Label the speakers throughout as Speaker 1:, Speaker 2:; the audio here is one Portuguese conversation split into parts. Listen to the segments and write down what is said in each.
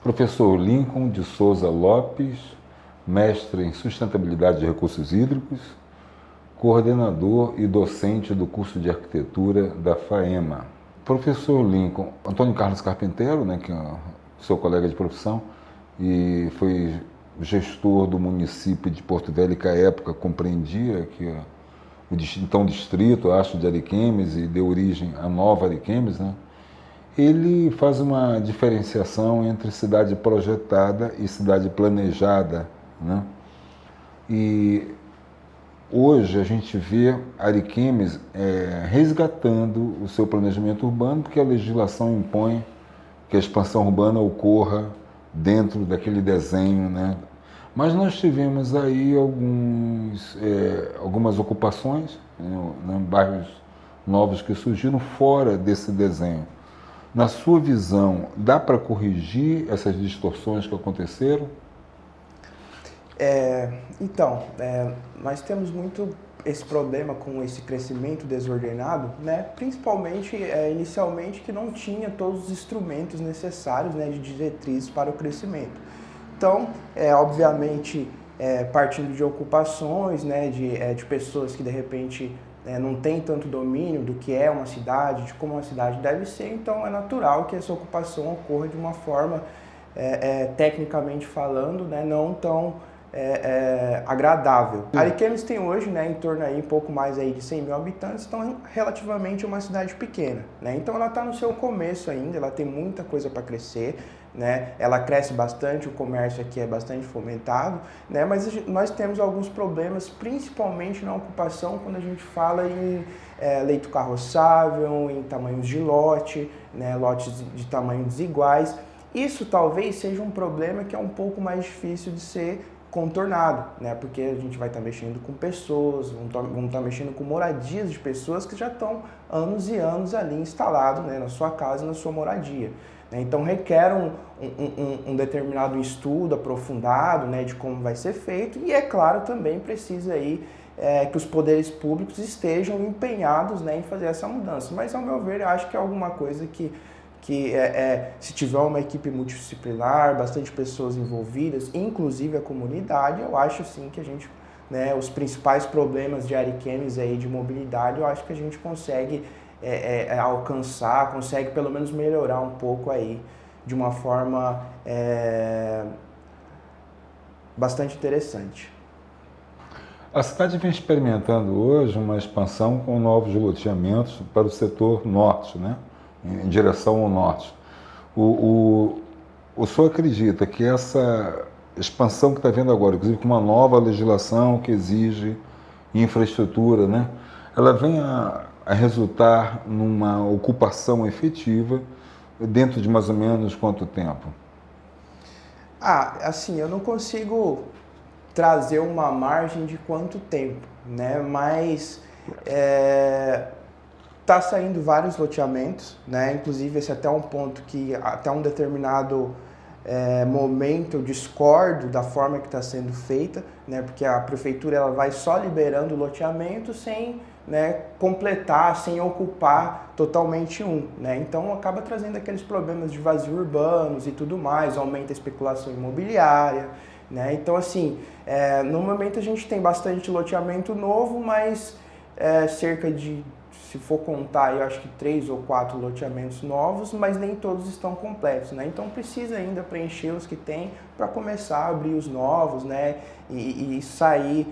Speaker 1: Professor Lincoln de Souza Lopes, mestre em Sustentabilidade de Recursos Hídricos, coordenador e docente do curso de Arquitetura da FAEMA. Professor Lincoln, Antônio Carlos Carpinteiro, né, que é seu colega de profissão, e foi gestor do município de Porto Velho, que à época compreendia que o então distrito, acho, de Ariquemes, e deu origem à nova Ariquemes, né? Ele faz uma diferenciação entre cidade projetada e cidade planejada, né? E hoje a gente vê Ariquemes resgatando o seu planejamento urbano, porque a legislação impõe que a expansão urbana ocorra dentro daquele desenho, né? Mas nós tivemos aí algumas ocupações, né, bairros novos que surgiram fora desse desenho. Na sua visão, dá para corrigir essas distorções que aconteceram?
Speaker 2: Nós temos muito esse problema com esse crescimento desordenado, né? Principalmente, inicialmente, que não tinha todos os instrumentos necessários, né, de diretrizes para o crescimento. Então, obviamente, partindo de ocupações, né, de pessoas que, de repente, não tem tanto domínio do que é uma cidade, de como uma cidade deve ser, então é natural que essa ocupação ocorra de uma forma, tecnicamente falando, né, não tão agradável. Ariquemes tem hoje, né, em torno aí, um pouco mais aí de 100 mil habitantes, então relativamente uma cidade pequena, né? Então ela está no seu começo ainda, ela tem muita coisa para crescer, né? Ela cresce bastante, o comércio aqui é bastante fomentado, né? Mas nós temos alguns problemas, principalmente na ocupação, quando a gente fala em leito carroçável, em tamanhos de lote, né? Lotes de tamanho desiguais. Isso talvez seja um problema que é um pouco mais difícil de ser contornado, né? Porque a gente vai estar mexendo com pessoas, vamos estar mexendo com moradias de pessoas que já estão anos e anos ali instalados, né, na sua casa, na sua moradia. Então requer um determinado estudo aprofundado, né, de como vai ser feito, e é claro também precisa aí que os poderes públicos estejam empenhados, né, em fazer essa mudança. Mas ao meu ver, eu acho que é alguma coisa que se tiver uma equipe multidisciplinar, bastante pessoas envolvidas, inclusive a comunidade, eu acho sim que a gente, né, os principais problemas de Ariquemes aí de mobilidade, eu acho que a gente consegue alcançar, consegue pelo menos melhorar um pouco aí de uma forma bastante interessante.
Speaker 1: A cidade vem experimentando hoje uma expansão com novos loteamentos para o setor norte, né? Em direção ao norte. O senhor acredita que essa expansão que está vendo agora, inclusive com uma nova legislação que exige infraestrutura, né? Ela vem a resultar numa ocupação efetiva dentro de mais ou menos quanto tempo?
Speaker 2: Assim, eu não consigo trazer uma margem de quanto tempo, né? Mas está saindo vários loteamentos, né? Inclusive esse é até um ponto que até um determinado momento eu discordo da forma que está sendo feita, né? Porque a prefeitura ela vai só liberando o loteamento sem, né, completar, sem ocupar totalmente né? Então acaba trazendo aqueles problemas de vazio urbanos e tudo mais, aumenta a especulação imobiliária, né? Então assim, no momento a gente tem bastante loteamento novo, mas cerca de, se for contar, eu acho que 3 ou 4 loteamentos novos, mas nem todos estão completos, né? Então precisa ainda preencher os que tem para começar a abrir os novos, né? E sair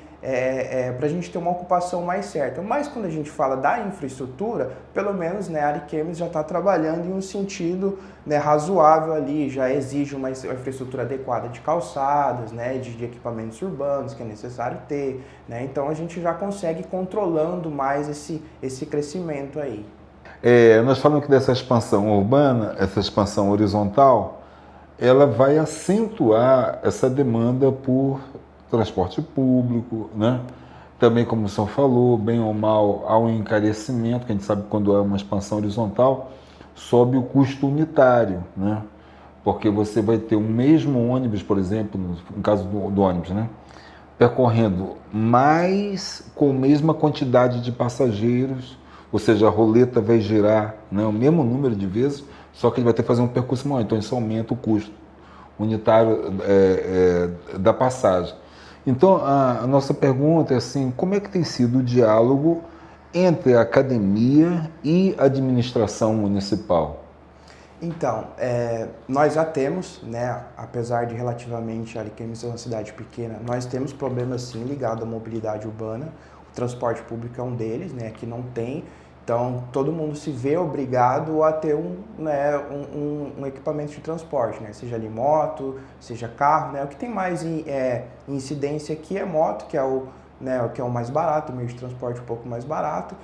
Speaker 2: para a gente ter uma ocupação mais certa. Mas quando a gente fala da infraestrutura, pelo menos, né, a Ariquemes já está trabalhando em um sentido, né, razoável ali, já exige uma infraestrutura adequada de calçadas, né, de equipamentos urbanos que é necessário ter, né? Então a gente já consegue ir controlando mais esse crescimento aí.
Speaker 1: Nós falamos que dessa expansão urbana, essa expansão horizontal, ela vai acentuar essa demanda por transporte público, né? Também, como o senhor falou, bem ou mal, há um encarecimento, que a gente sabe que quando há uma expansão horizontal, sobe o custo unitário, né? Porque você vai ter o mesmo ônibus, por exemplo, no caso do ônibus, né? Percorrendo mais com a mesma quantidade de passageiros, ou seja, a roleta vai girar, né, o mesmo número de vezes, só que ele vai ter que fazer um percurso maior, então isso aumenta o custo unitário da passagem. Então, a nossa pergunta é assim, como é que tem sido o diálogo entre a academia e a administração municipal?
Speaker 2: Então, nós já temos, né, apesar de relativamente Ariquemes ser uma cidade pequena, nós temos problemas sim ligados à mobilidade urbana. O transporte público é um deles, né, que não tem. Então, todo mundo se vê obrigado a ter um equipamento de transporte, né, seja ali moto, seja carro, né. O que tem mais incidência aqui é moto, que é o mais barato, o meio de transporte um pouco mais barato.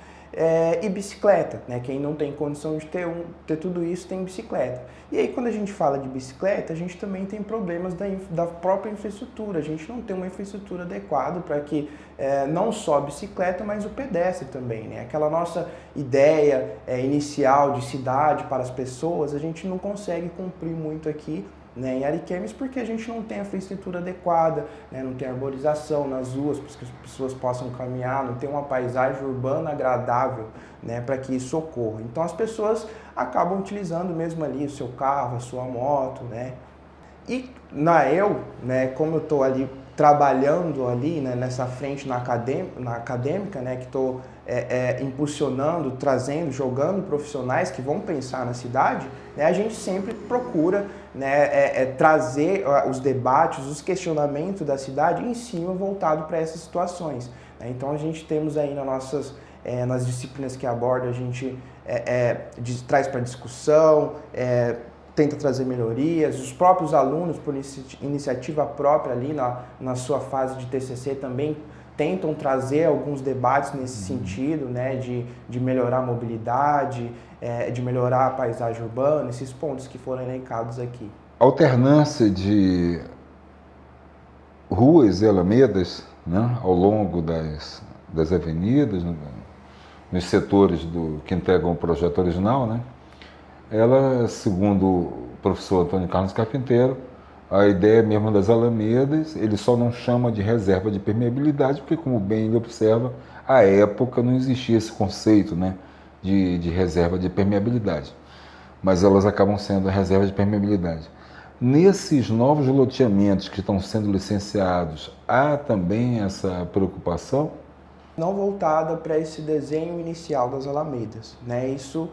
Speaker 2: E bicicleta, né? Quem não tem condição de ter tudo isso tem bicicleta. E aí quando a gente fala de bicicleta, a gente também tem problemas da própria infraestrutura. A gente não tem uma infraestrutura adequada para que não só a bicicleta, mas o pedestre também, né? Aquela nossa ideia inicial de cidade para as pessoas, a gente não consegue cumprir muito aqui, né, em Ariquemes, porque a gente não tem a infraestrutura adequada, né, não tem arborização nas ruas para que as pessoas possam caminhar, não tem uma paisagem urbana agradável, né, para que isso ocorra. Então as pessoas acabam utilizando mesmo ali o seu carro, a sua moto, né. E né, como eu estou ali trabalhando ali, né, nessa frente na acadêmica, né, que estou impulsionando, trazendo, jogando profissionais que vão pensar na cidade, né, a gente sempre procura, né, trazer os debates, os questionamentos da cidade em cima voltado para essas situações, né? Então a gente temos aí nas disciplinas que aborda, a gente traz para discussão, tenta trazer melhorias, os próprios alunos, por iniciativa própria ali na sua fase de TCC também tentam trazer alguns debates nesse sentido, né, de melhorar a mobilidade, de melhorar a paisagem urbana, esses pontos que foram elencados aqui.
Speaker 1: Alternância de ruas e alamedas, né, ao longo das avenidas, nos setores que integram o projeto original, né? Ela, segundo o professor Antônio Carlos Carpinteiro, a ideia mesmo das alamedas, ele só não chama de reserva de permeabilidade, porque, como bem ele observa, à época não existia esse conceito, né, de reserva de permeabilidade. Mas elas acabam sendo a reserva de permeabilidade. Nesses novos loteamentos que estão sendo licenciados, há também essa preocupação?
Speaker 2: Não voltada para esse desenho inicial das alamedas, né? Isso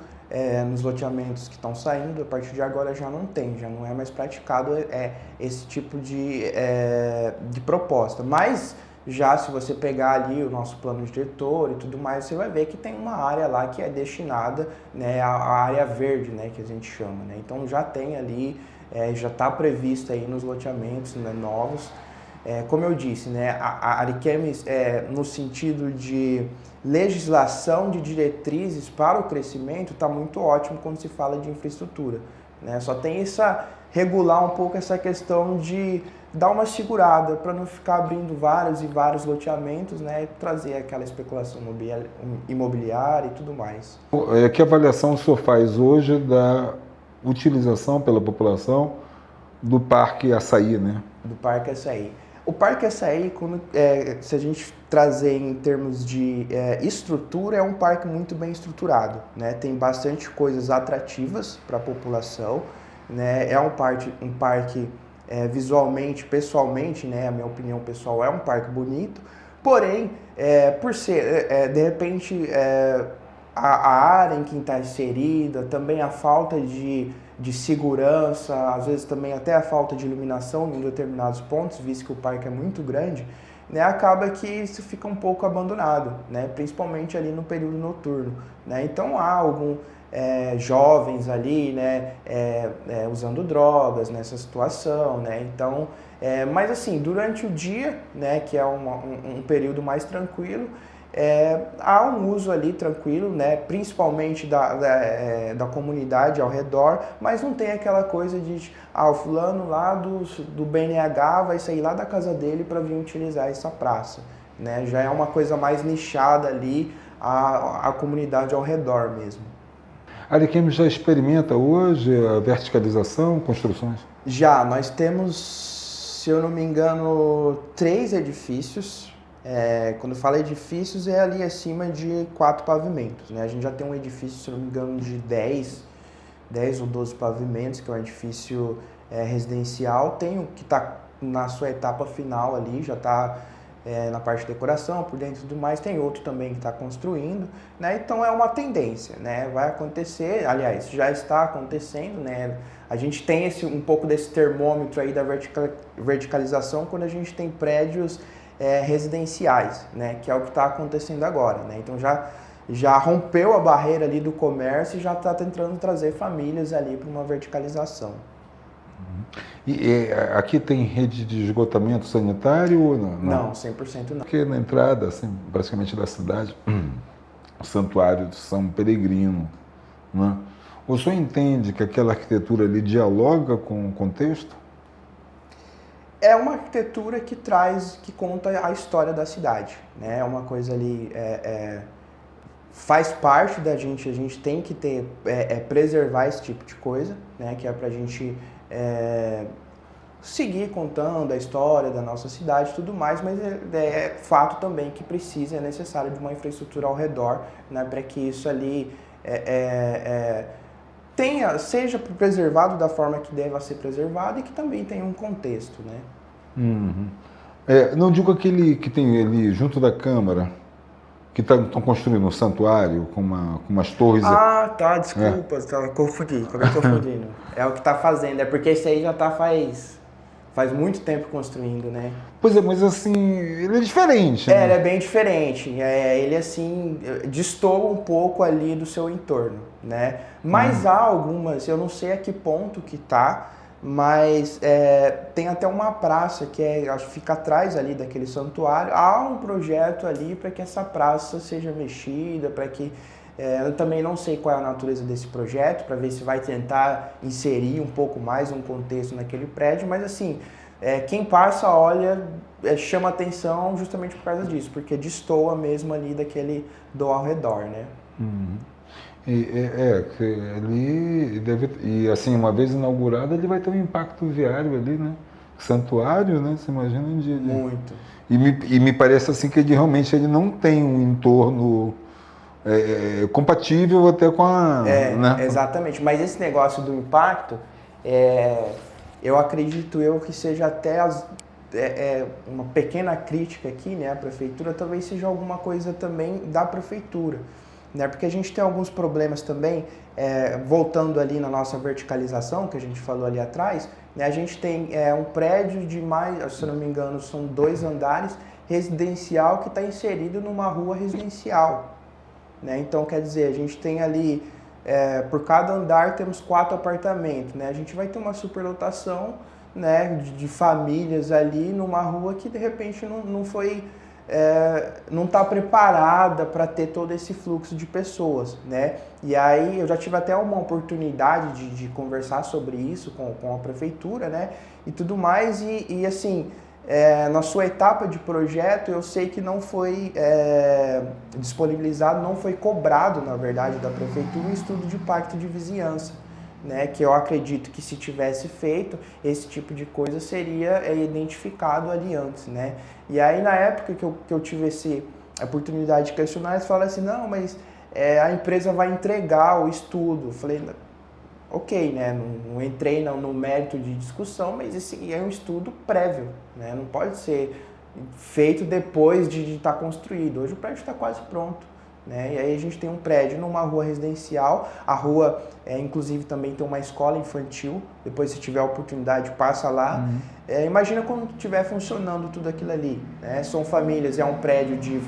Speaker 2: nos loteamentos que estão saindo, a partir de agora já não tem, já não é mais praticado esse tipo de proposta. Mas já se você pegar ali o nosso plano diretor e tudo mais, você vai ver que tem uma área lá que é destinada, né, à área verde, né, que a gente chama, né? Então já tem ali, já está previsto aí nos loteamentos, né, novos. Como eu disse, né, a Ariquemes, no sentido de legislação de diretrizes para o crescimento, está muito ótimo quando se fala de infraestrutura, né? Só tem regular um pouco essa questão de dar uma segurada para não ficar abrindo vários e vários loteamentos, né, e trazer aquela especulação imobiliária e tudo mais.
Speaker 1: Que avaliação o senhor faz hoje da utilização pela população do Parque Açaí, né?
Speaker 2: Do Parque Açaí. O Parque Açaí, se a gente trazer em termos de estrutura, é um parque muito bem estruturado, né? Tem bastante coisas atrativas para a população, né? É um parque visualmente, pessoalmente, né? A minha opinião pessoal, é um parque bonito, porém, por ser, de repente, a área em que está inserida, também a falta de segurança, às vezes também até a falta de iluminação em determinados pontos, visto que o parque é muito grande, né, acaba que isso fica um pouco abandonado, né, principalmente ali no período noturno, né. Então há alguns jovens ali, né, usando drogas nessa situação, né. Então, mas assim, durante o dia, né, que é um período mais tranquilo, há um uso ali tranquilo, né, principalmente da comunidade ao redor, mas não tem aquela coisa de o fulano lá do BNH vai sair lá da casa dele para vir utilizar essa praça, né? Já é uma coisa mais nichada ali, a comunidade ao redor mesmo.
Speaker 1: A Ariquemes já experimenta hoje a verticalização, construções?
Speaker 2: Já, nós temos, se eu não me engano, 3 edifícios. Quando fala edifícios, é ali acima de 4 pavimentos, né? A gente já tem um edifício, se não me engano, de 10 ou 12 pavimentos, que é um edifício residencial, tem o que está na sua etapa final ali, já está na parte de decoração, por dentro e tudo mais, tem outro também que está construindo, né? Então é uma tendência, né? Vai acontecer, aliás, já está acontecendo, né? A gente tem um pouco desse termômetro aí da verticalização quando a gente tem prédios residenciais, né? Que é o que está acontecendo agora, né? Então já rompeu a barreira ali do comércio e já está tentando trazer famílias ali para uma verticalização.
Speaker 1: E aqui tem rede de esgotamento sanitário ou não?
Speaker 2: Não, 100% não.
Speaker 1: Porque na entrada, assim, praticamente da cidade, o Santuário de São Peregrino, né? O senhor entende que aquela arquitetura ali dialoga com o contexto?
Speaker 2: É uma arquitetura que conta a história da cidade, né? É uma coisa ali, faz parte da gente, a gente tem que preservar esse tipo de coisa, né? Que é pra gente seguir contando a história da nossa cidade e tudo mais, mas é fato também que é necessário de uma infraestrutura ao redor, né? Para que isso ali seja preservado da forma que deva ser preservado e que também tenha um contexto, né?
Speaker 1: Uhum. Não digo aquele que tem ali junto da Câmara, que estão construindo um santuário com umas torres.
Speaker 2: Ah, tá, desculpa, acabei confundindo. É o que está fazendo, é porque esse aí já está faz muito tempo construindo, né?
Speaker 1: Pois é, mas assim, ele é diferente, né?
Speaker 2: Ele é bem diferente. Ele, assim, destoa um pouco ali do seu entorno, né? Mas há algumas, eu não sei a que ponto que tá, mas tem até uma praça que acho que fica atrás ali daquele santuário. Há um projeto ali para que essa praça seja mexida, para que... eu também não sei qual é a natureza desse projeto, para ver se vai tentar inserir um pouco mais um contexto naquele prédio, mas assim, quem passa olha, chama atenção justamente por causa disso, porque destoa mesmo ali do ao redor, né?
Speaker 1: Uhum. Ali deve, e assim, uma vez inaugurado, ele vai ter um impacto viário ali, né? Santuário, né? Você imagina um dia.
Speaker 2: Muito.
Speaker 1: E me parece assim que realmente ele não tem um entorno compatível até com a... né?
Speaker 2: Exatamente. Mas esse negócio do impacto, eu acredito que seja até uma pequena crítica aqui, né? A prefeitura talvez seja alguma coisa também da prefeitura, né? Porque a gente tem alguns problemas também, voltando ali na nossa verticalização, que a gente falou ali atrás, né? A gente tem um prédio de mais, se eu não me engano, são 2 andares, residencial, que está inserido numa rua residencial, né? Então, quer dizer, a gente tem ali, por cada andar temos 4 apartamentos, né? A gente vai ter uma superlotação, né, de famílias ali numa rua que de repente não está preparada para ter todo esse fluxo de pessoas, né? E aí eu já tive até uma oportunidade de conversar sobre isso com a prefeitura, né? E tudo mais, e assim, na sua etapa de projeto, eu sei que não foi disponibilizado, não foi cobrado, na verdade, da prefeitura um estudo de impacto de vizinhança, né? Que eu acredito que se tivesse feito, esse tipo de coisa seria identificado ali antes, né? E aí, na época que eu tive a oportunidade de questionar, eles falaram assim, não, mas a empresa vai entregar o estudo. Eu falei, ok, né? Não entrei no mérito de discussão, mas esse é um estudo prévio, né? Não pode ser feito depois de estar construído. Hoje o prédio está quase pronto, né? E aí a gente tem um prédio numa rua residencial, a rua inclusive também tem uma escola infantil, depois se tiver a oportunidade passa lá. Imagina quando estiver funcionando tudo aquilo ali, né? São famílias, é um prédio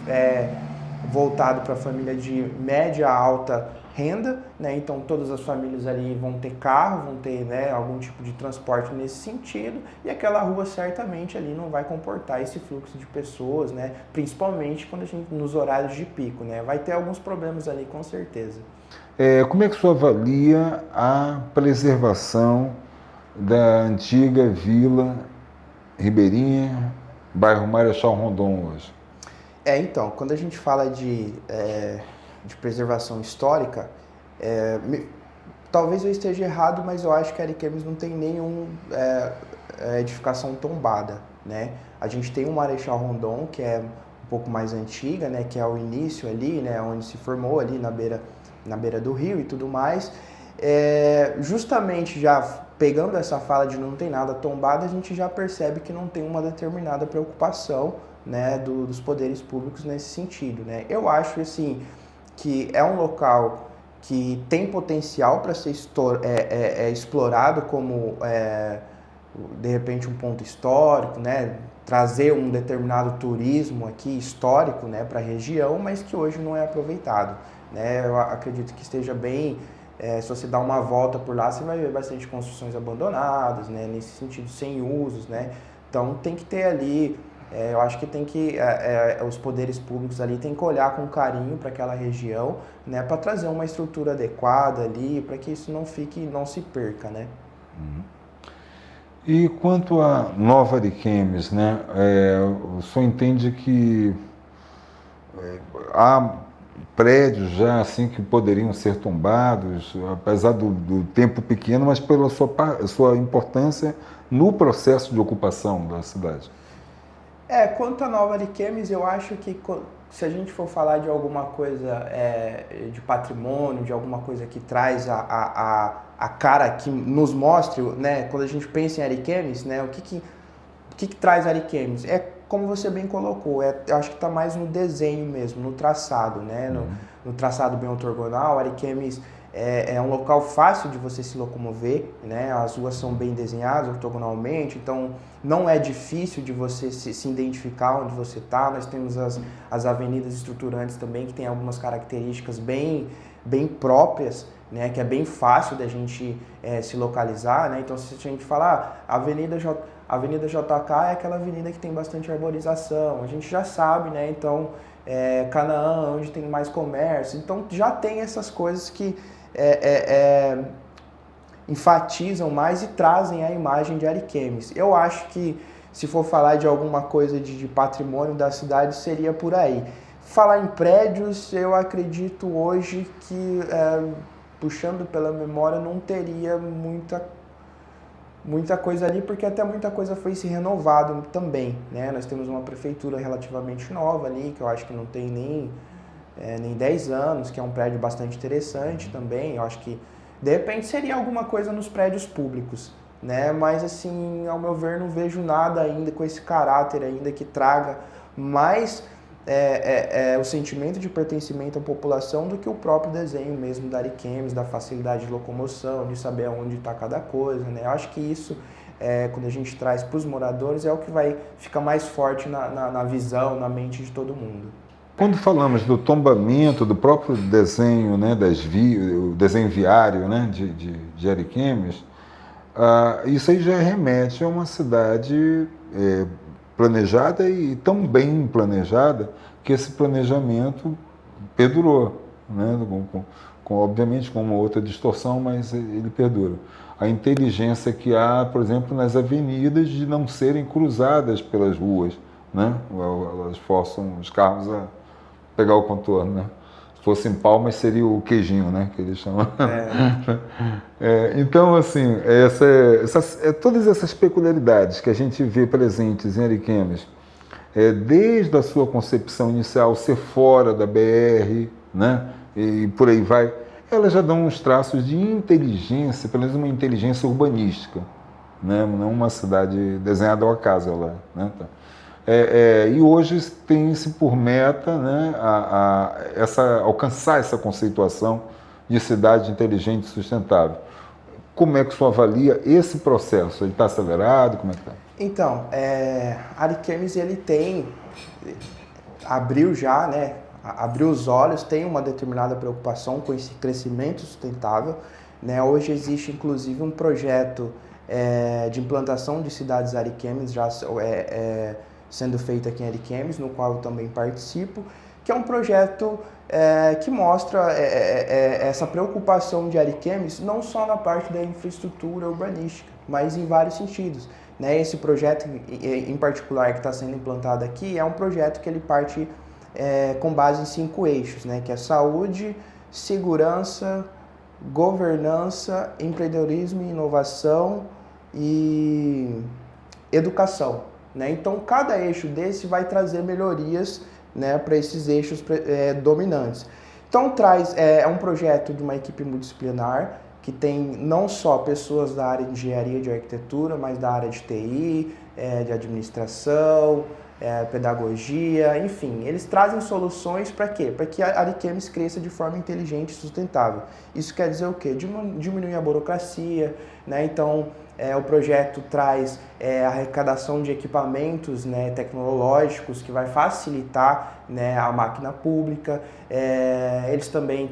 Speaker 2: voltado para família de média a alta renda, né? Então todas as famílias ali vão ter carro, vão ter, né, algum tipo de transporte nesse sentido, e aquela rua certamente ali não vai comportar esse fluxo de pessoas, né? Principalmente quando nos horários de pico, né? Vai ter alguns problemas ali com certeza.
Speaker 1: Como é que o senhor avalia a preservação da antiga Vila Ribeirinha, bairro Marechal Rondon hoje?
Speaker 2: Então, quando a gente fala de preservação histórica, talvez eu esteja errado, mas eu acho que a Ariquemes não tem nenhuma edificação tombada, né? A gente tem o Marechal Rondon, que é um pouco mais antiga, né? Que é o início ali, né? Onde se formou ali na beira do rio e tudo mais. Justamente já pegando essa fala de não tem nada tombado, a gente já percebe que não tem uma determinada preocupação, né, dos poderes públicos nesse sentido, né? Eu acho assim que é um local que tem potencial para ser explorado como de repente um ponto histórico, né? Trazer um determinado turismo aqui histórico, né, para a região, mas que hoje não é aproveitado, né? Eu acredito que esteja bem. Se você dá uma volta por lá, você vai ver bastante construções abandonadas, né? Nesse sentido, sem usos, né? Então tem que ter ali, eu acho que tem que, os poderes públicos ali tem que olhar com carinho para aquela região, né? Para trazer uma estrutura adequada ali, para que isso não se perca, né?
Speaker 1: E quanto a Nova Ariquemes, né? O senhor entende que há prédios já assim que poderiam ser tombados, apesar do tempo pequeno, mas pela sua importância no processo de ocupação da cidade?
Speaker 2: Quanto a Nova Ariquemes, eu acho que se a gente for falar de alguma coisa de patrimônio, de alguma coisa que traz a cara que nos mostre, né, quando a gente pensa em Ariquemes, né, o que traz Ariquemes? É como você bem colocou, eu acho que está mais no desenho mesmo, no traçado, né, no traçado bem ortogonal. Ariquemes é um local fácil de você se locomover, né, as ruas são bem desenhadas ortogonalmente, então não é difícil de você se identificar onde você está. Nós temos as avenidas estruturantes também, que tem algumas características bem próprias, né, que é bem fácil da gente se localizar, né? Então, se a gente falar Avenida JK é aquela avenida que tem bastante arborização, a gente já sabe, né? Então, Canaã, onde tem mais comércio, então já tem essas coisas que enfatizam mais e trazem a imagem de Ariquemes. Eu acho que se for falar de alguma coisa de patrimônio da cidade, seria por aí. Falar em prédios, eu acredito hoje que, puxando pela memória, não teria muita coisa ali, porque até muita coisa foi se renovado também, né? Nós temos uma prefeitura relativamente nova ali, que eu acho que não tem nem 10 anos, que é um prédio bastante interessante também. Eu acho que, de repente, seria alguma coisa nos prédios públicos, né? Mas, assim, ao meu ver, não vejo nada ainda com esse caráter ainda que traga mais o sentimento de pertencimento à população do que o próprio desenho mesmo da Ariquemes, da facilidade de locomoção, de saber onde está cada coisa, né? Eu acho que isso, quando a gente traz para os moradores, é o que vai ficar mais forte na visão, na mente de todo mundo.
Speaker 1: Quando falamos do tombamento, do próprio desenho, né, o desenho viário, né, de Ariquemes, isso aí já remete a uma cidade planejada e tão bem planejada que esse planejamento perdurou, né, obviamente com uma outra distorção, mas ele perdura. A inteligência que há, por exemplo, nas avenidas de não serem cruzadas pelas ruas, né, elas forçam os carros a pegar o contorno, né? Se fosse em Palmas seria o queijinho, né, que eles chamam. Então, assim, todas essas peculiaridades que a gente vê presentes em Ariquemes, desde a sua concepção inicial ser fora da BR, né, e por aí vai, elas já dão uns traços de inteligência, pelo menos uma inteligência urbanística, né, não uma cidade desenhada ao acaso lá, né, tá. E hoje tem-se por meta, né, alcançar essa conceituação de cidade inteligente e sustentável. Como é que o senhor avalia esse processo? Ele está acelerado? Como é que está?
Speaker 2: Então, Ariquemes, ele abriu os olhos, tem uma determinada preocupação com esse crescimento sustentável, né? Hoje existe, inclusive, um projeto de implantação de cidades Ariquemes, já sendo feito aqui em Ariquemes, no qual eu também participo, que é um projeto que mostra essa preocupação de Ariquemes, não só na parte da infraestrutura urbanística, mas em vários sentidos, né? Esse projeto em particular que está sendo implantado aqui é um projeto que ele parte com base em 5 eixos, né? Que é saúde, segurança, governança, empreendedorismo e inovação e educação, né? Então, cada eixo desse vai trazer melhorias, né, para esses eixos dominantes. Então, é um projeto de uma equipe multidisciplinar que tem não só pessoas da área de engenharia de arquitetura, mas da área de TI, de administração, pedagogia, enfim, eles trazem soluções para quê? Para que a Ariquemes cresça de forma inteligente e sustentável. Isso quer dizer o quê? Diminuir a burocracia, né? Então, o projeto traz a arrecadação de equipamentos, né, tecnológicos que vai facilitar, né, a máquina pública. Eles também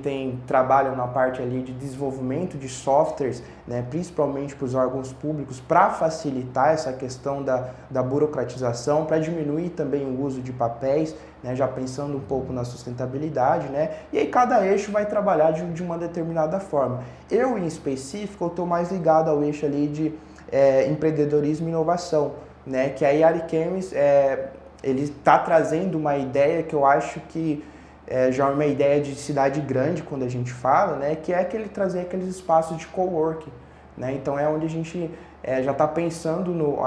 Speaker 2: trabalham na parte ali de desenvolvimento de softwares, né, principalmente para os órgãos públicos, para facilitar essa questão da burocratização, para diminuir também o uso de papéis, né, já pensando um pouco na sustentabilidade, né? E aí cada eixo vai trabalhar de uma determinada forma. Eu, em específico, estou mais ligado ao eixo ali de empreendedorismo e inovação, né? Que aí a Ariquemes, ele está trazendo uma ideia que eu acho que já é uma ideia de cidade grande quando a gente fala, né? Que é trazer aqueles espaços de coworking, né? Então é onde a gente já está pensando,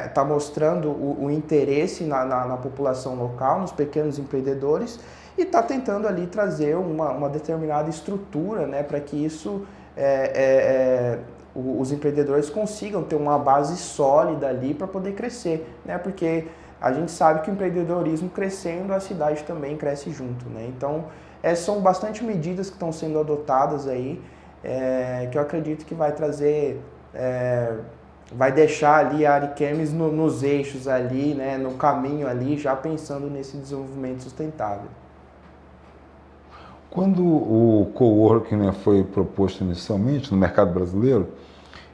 Speaker 2: está mostrando o interesse na população local, nos pequenos empreendedores, e está tentando ali trazer uma determinada estrutura, né, para que isso, os empreendedores consigam ter uma base sólida ali para poder crescer, né, porque a gente sabe que o empreendedorismo crescendo, a cidade também cresce junto, né? Então, são bastante medidas que estão sendo adotadas aí, que eu acredito que vai trazer... vai deixar ali a Ariquemes nos eixos ali, né, no caminho ali, já pensando nesse desenvolvimento sustentável.
Speaker 1: Quando o coworking, né, foi proposto inicialmente no mercado brasileiro,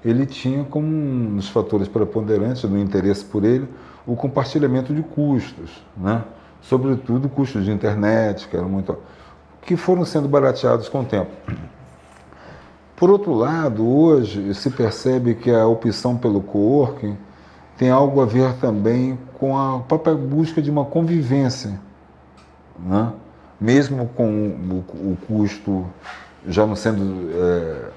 Speaker 1: ele tinha como um dos fatores preponderantes do interesse por ele o compartilhamento de custos, né, sobretudo custos de internet, que foram sendo barateados com o tempo. Por outro lado, hoje se percebe que a opção pelo coworking tem algo a ver também com a própria busca de uma convivência, né? Mesmo com o custo já não sendo,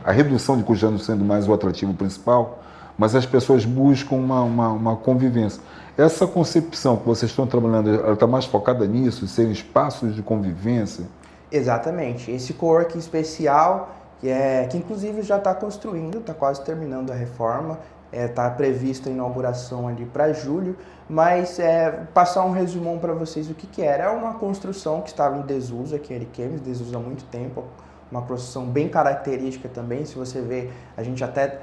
Speaker 1: a redução de custo já não sendo mais o atrativo principal, mas as pessoas buscam uma convivência. Essa concepção que vocês estão trabalhando, ela está mais focada nisso, serem espaços de convivência?
Speaker 2: Exatamente. Esse coworking especial, que inclusive já está construindo, está quase terminando a reforma, está prevista a inauguração ali para julho, mas passar um resumão para vocês o que era. É uma construção que estava em desuso aqui em Ariquemes, desuso há muito tempo, uma construção bem característica também. Se você ver, a gente até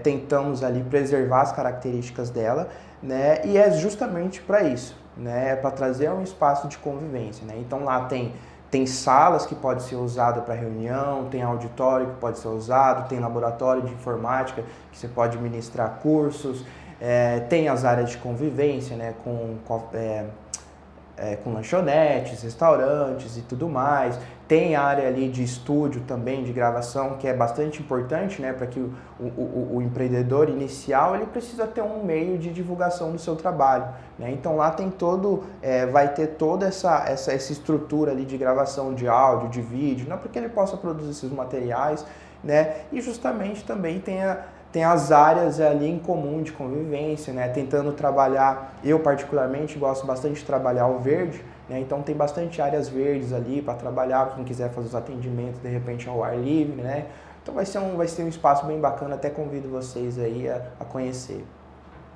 Speaker 2: tentamos ali preservar as características dela, né? E é justamente para isso, né? Para trazer um espaço de convivência, né? Então lá tem salas que podem ser usadas para reunião, tem auditório que pode ser usado, tem laboratório de informática que você pode ministrar cursos, tem as áreas de convivência, né, com lanchonetes, restaurantes e tudo mais. Tem área ali de estúdio também, de gravação, que é bastante importante, né, para que o empreendedor inicial ele precisa ter um meio de divulgação do seu trabalho, né? Então lá tem vai ter toda essa estrutura ali de gravação de áudio, de vídeo, para que ele possa produzir esses materiais, né? E justamente também tem as áreas ali em comum de convivência, né? Tentando trabalhar, eu particularmente gosto bastante de trabalhar o verde, né? Então tem bastante áreas verdes ali para trabalhar, quem quiser fazer os atendimentos de repente ao ar livre, né? Então vai ser um espaço bem bacana, até convido vocês aí a conhecer.